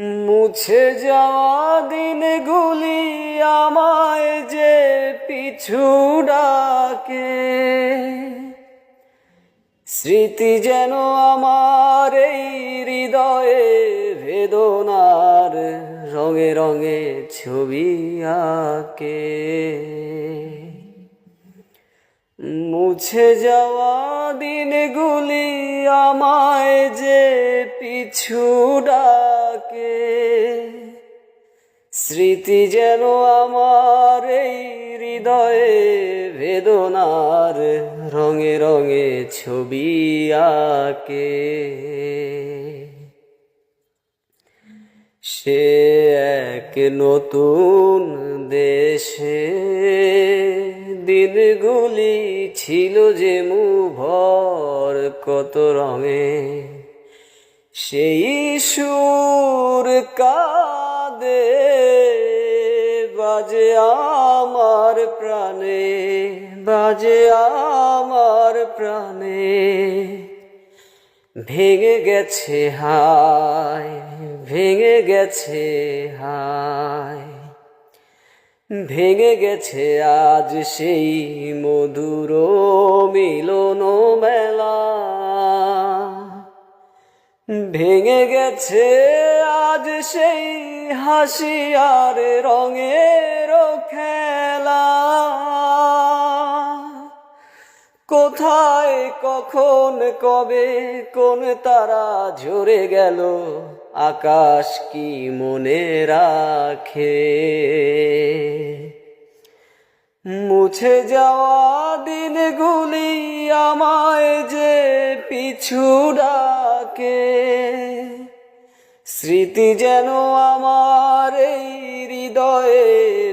মুছে যাওয়া দিনগুলি আমায় যে পিছু ডাকে, স্মৃতি যেন আমার এই হৃদয়ে বেদনার রঙে রঙে ছবি আঁকে। মুছে যাওয়া দিনগুলি আমায় যে পিছু ডাকে, স্মৃতি যেন আমার এই হৃদয়ে বেদনার রঙে রঙে ছবি আঁকে। সে এক নতুন দেশে দিনগুলি ছিল যে মুভর কত রঙে, সেই সুর কাঁদে বাজে আমার প্রাণে, বাজে আমার প্রাণে। ভেঙে গেছে হায়, ভেঙে গেছে হায়, ভেঙে গেছে আজ সেই মধুর মিলন মেলা। ভেঙে গেছে আজ সেই হাসি আর রঙের খেলা। কোথায় কখন কবে কোন তারা ঝরে গেল, আকাশ কি মনে রাখে। মুছে যাওয়া দিনগুলি আমায় যে পিছু ডাকে, স্মৃতি যেন আমার এই হৃদয়ে